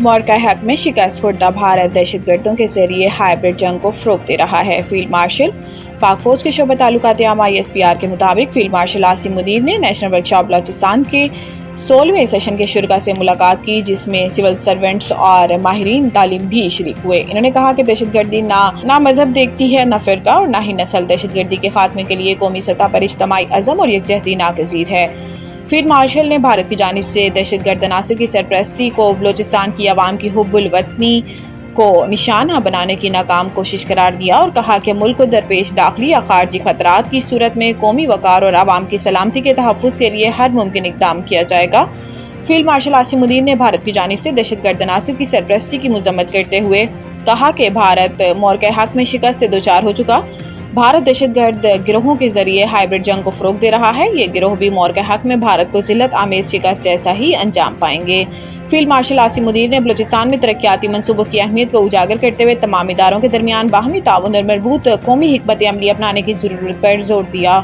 مورکہ حق میں شکست خوردہ بھارت دہشت گردوں کے ذریعے ہائبرڈ جنگ کو فروغ دے رہا ہے۔ فیلڈ مارشل پاک فوج کے شعبہ تعلقات عامہ ISPR کے مطابق فیلڈ مارشل عاصم مدیر نے نیشنل ورکشاپ بلوچستان کے 16ویں سیشن کے شرکاء سے ملاقات کی، جس میں سول سرونٹس اور ماہرین تعلیم بھی شریک ہوئے۔ انہوں نے کہا کہ دہشت گردی نہ مذہب دیکھتی ہے، نہ فرقہ اور نہ ہی نسل۔ دہشت گردی کے خاتمے کے لیے قومی سطح پر اجتماعی عزم اور یکجہتی ناگزیر ہے۔ فیلڈ مارشل نے بھارت کی جانب سے دہشت گرد عناصر کی سرپرستی کو بلوچستان کی عوام کی حب الوطنی کو نشانہ بنانے کی ناکام کوشش قرار دیا اور کہا کہ ملک کو درپیش داخلی یا خارجی خطرات کی صورت میں قومی وقار اور عوام کی سلامتی کے تحفظ کے لیے ہر ممکن اقدام کیا جائے گا۔ فیلڈ مارشل عاصم مدیر نے بھارت کی جانب سے دہشت گرد عناصر کی سرپرستی کی مذمت کرتے ہوئے کہا کہ بھارت مورکہ حق میں شکست سے دوچار ہو چکا۔ بھارت دہشت گرد گروہوں کے ذریعے ہائبرڈ جنگ کو فروغ دے رہا ہے۔ یہ گروہ بھی مورکہ حق میں بھارت کو ذلت آمیز شکست جیسا ہی انجام پائیں گے۔ فیلڈ مارشل عاصم مدیر نے بلوچستان میں ترقیاتی منصوبوں کی اہمیت کو اجاگر کرتے ہوئے تمام اداروں کے درمیان باہمی تعاون اور مربوط قومی حکمت عملی اپنانے کی ضرورت پر زور دیا۔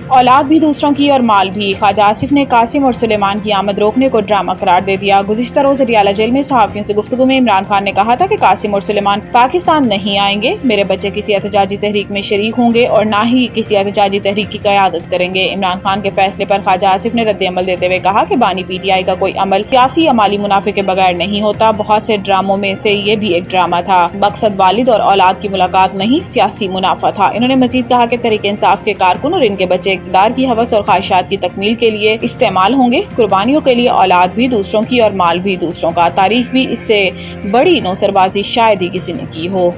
اولاد بھی دوسروں کی اور مال بھی، خواجہ آصف نے قاسم اور سلیمان کی آمد روکنے کو ڈرامہ قرار دے دیا۔ گزشتہ روز اڈیالہ جیل میں صحافیوں سے گفتگو میں عمران خان نے کہا تھا کہ قاسم اور سلیمان پاکستان نہیں آئیں گے، میرے بچے کسی احتجاجی تحریک میں شریک ہوں گے اور نہ ہی کسی احتجاجی تحریک کی قیادت کریں گے۔ عمران خان کے فیصلے پر خواجہ آصف نے رد عمل دیتے ہوئے کہا کہ بانی PTI کا کوئی عمل سیاسی یا مالی منافع کے بغیر نہیں ہوتا، بہت سے ڈراموں میں سے یہ بھی ایک ڈرامہ تھا، مقصد والد اور اولاد کی ملاقات نہیں، سیاسی منافع تھا۔ انہوں نے مزید کہا کہ تحریک انصاف کے کارکن اور ان کے بچے اقتدار کی ہوس اور خواہشات کی تکمیل کے لیے استعمال ہوں گے۔ قربانیوں کے لیے اولاد بھی دوسروں کی اور مال بھی دوسروں کا۔ تاریخ بھی اس سے بڑی نوسربازی شاید ہی کسی نے کی ہو۔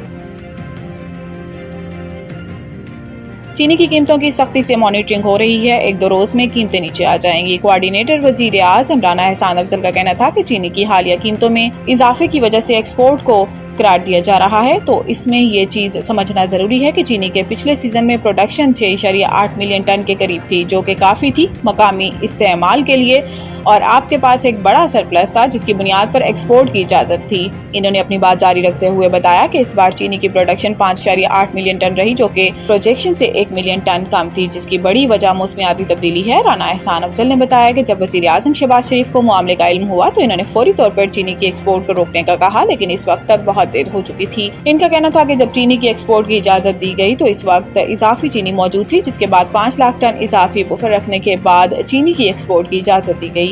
چینی کی قیمتوں کی سختی سے مانیٹرنگ ہو رہی ہے، ایک دو روز میں قیمتیں نیچے آ جائیں گی۔ کوارڈینیٹر وزیر اعظم رانا احسان افضل کا کہنا تھا کہ چینی کی حالیہ قیمتوں میں اضافے کی وجہ سے ایکسپورٹ کو قرار دیا جا رہا ہے، تو اس میں یہ چیز سمجھنا ضروری ہے کہ چینی کے پچھلے سیزن میں پروڈکشن 6.8 ملین ٹن کے قریب تھی، جو کہ کافی تھی مقامی استعمال کے لیے، اور آپ کے پاس ایک بڑا سرپلس تھا جس کی بنیاد پر ایکسپورٹ کی اجازت تھی۔ انہوں نے اپنی بات جاری رکھتے ہوئے بتایا کہ اس بار چینی کی پروڈکشن 5.8 ملین ٹن رہی، جو کہ پروجیکشن سے 1 ملین ٹن کم تھی، جس کی بڑی وجہ موسمیاتی تبدیلی ہے۔ رانا احسان افضل نے بتایا کہ جب وزیر اعظم شہباز شریف کو معاملے کا علم ہوا تو انہوں نے فوری طور پر چینی کی ایکسپورٹ کو روکنے کا کہا، لیکن اس وقت تک بہت دیر ہو چکی تھی۔ ان کا کہنا تھا کہ جب چینی کی ایکسپورٹ کی اجازت دی گئی تو اس وقت اضافی چینی موجود تھی، جس کے بعد 5 لاکھ ٹن اضافی بفر رکھنے کے بعد چینی کی ایکسپورٹ کی اجازت دی گئی۔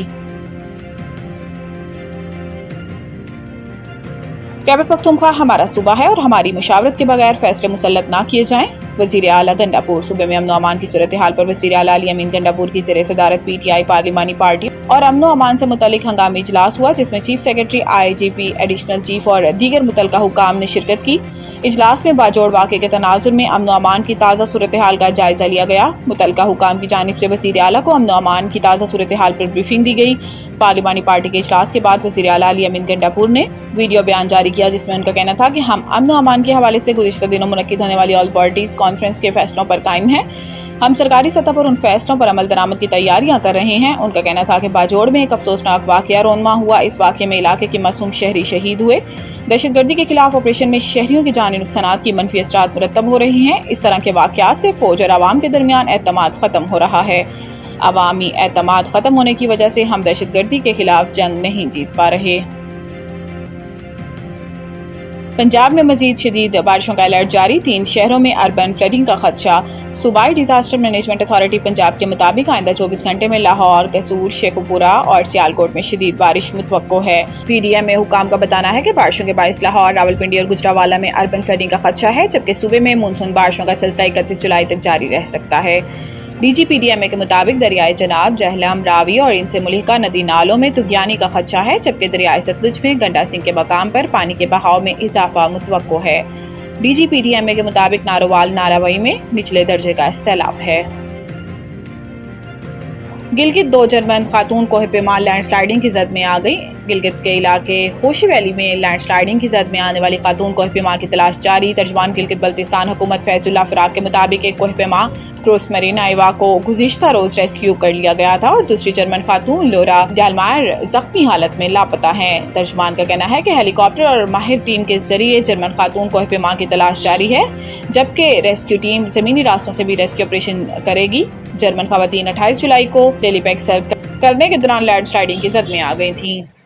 خیبر پختونخوا ہمارا صوبہ ہے اور ہماری مشاورت کے بغیر فیصلے مسلط نہ کیے جائیں۔ وزیر اعلیٰ گنڈا پور۔ صوبے میں امن و امان کی صورتحال پر وزیر اعلیٰ علی امین گنڈا پور کی زیر صدارت PTI پارلیمانی پارٹی اور امن و امان سے متعلق ہنگامی اجلاس ہوا، جس میں chief secretary IGP additional chief اور دیگر متعلقہ حکام نے شرکت کی۔ اجلاس میں باجوڑ واقعے کے تناظر میں امن و امان کی تازہ صورتحال کا جائزہ لیا گیا۔ متعلقہ حکام کی جانب سے وزیر اعلیٰ کو امن و امان کی تازہ صورتحال پر بریفنگ دی گئی۔ پارلیمانی پارٹی کے اجلاس کے بعد وزیر اعلیٰ علی امین گنڈا پور نے ویڈیو بیان جاری کیا، جس میں ان کا کہنا تھا کہ ہم امن و امان کے حوالے سے گزشتہ دنوں منعقد ہونے والی آل پارٹیز کانفرنس کے فیصلوں پر قائم ہیں۔ ہم سرکاری سطح پر ان فیصلوں پر عمل درآمد کی تیاریاں کر رہے ہیں۔ ان کا کہنا تھا کہ باجوڑ میں ایک افسوسناک واقعہ رونما ہوا۔ اس واقعے میں علاقے کے معصوم شہری شہید ہوئے۔ دہشت گردی کے خلاف آپریشن میں شہریوں کی جانی نقصانات کی منفی اثرات مرتب ہو رہی ہیں۔ اس طرح کے واقعات سے فوج اور عوام کے درمیان اعتماد ختم ہو رہا ہے۔ عوامی اعتماد ختم ہونے کی وجہ سے ہم دہشت گردی کے خلاف جنگ نہیں جیت پا رہے۔ پنجاب میں مزید شدید بارشوں کا الرٹ جاری، 3 شہروں میں اربن فلڈنگ کا خدشہ۔ صوبائی ڈیزاسٹر مینجمنٹ اتھارٹی پنجاب کے مطابق آئندہ 24 گھنٹے میں لاہور، قصور، شیخوپورہ اور سیالکوٹ میں شدید بارش متوقع ہے۔ PDM حکام کا بتانا ہے کہ بارشوں کے باعث لاہور، راولپنڈی اور گجرانوالہ میں اربن فلڈنگ کا خدشہ ہے، جبکہ صوبے میں مونسون بارشوں کا سلسلہ 31 جولائی تک جاری رہ سکتا ہے۔ DG PDMA کے مطابق دریائے جناب، جہلم، راوی اور ان سے ملحقہ ندی نالوں میں طغیانی کا خدشہ ہے، جبکہ دریائے ستلج میں گنڈا سنگھ کے مقام پر پانی کے بہاؤ میں اضافہ متوقع ہے۔ DG PDMA کے مطابق ناروال، نالاوئی میں نچلے درجے کا سیلاب ہے۔ گلگت 2 جرمن خاتون کوہ پیما لینڈ سلائیڈنگ کی زد میں آ گئی۔ گلگت کے علاقے ہوشی ویلی میں لینڈ سلائیڈنگ کی زد میں آنے والی خاتون کوہ پیما کی تلاش جاری۔ ترجمان گلگت بلتستان حکومت فیض اللہ فراق کے مطابق ایک کوہ پیما کروس مرینا ایوا کو گزشتہ روز ریسکیو کر لیا گیا تھا اور دوسری جرمن خاتون لورا ڈالمائر زخمی حالت میں لاپتہ ہیں۔ ترجمان کا کہنا ہے کہ ہیلی کاپٹر اور ماہر ٹیم کے ذریعے جرمن خاتون کوہ پیما کی تلاش جاری ہے، جبکہ ریسکیو ٹیم زمینی راستوں سے بھی ریسکیو آپریشن کرے گی۔ جرمن خواتین 28 جولائی کو ڈیلی پیک سرکل کرنے کے دوران لینڈ سلائیڈنگ کی زد میں آ گئی تھیں۔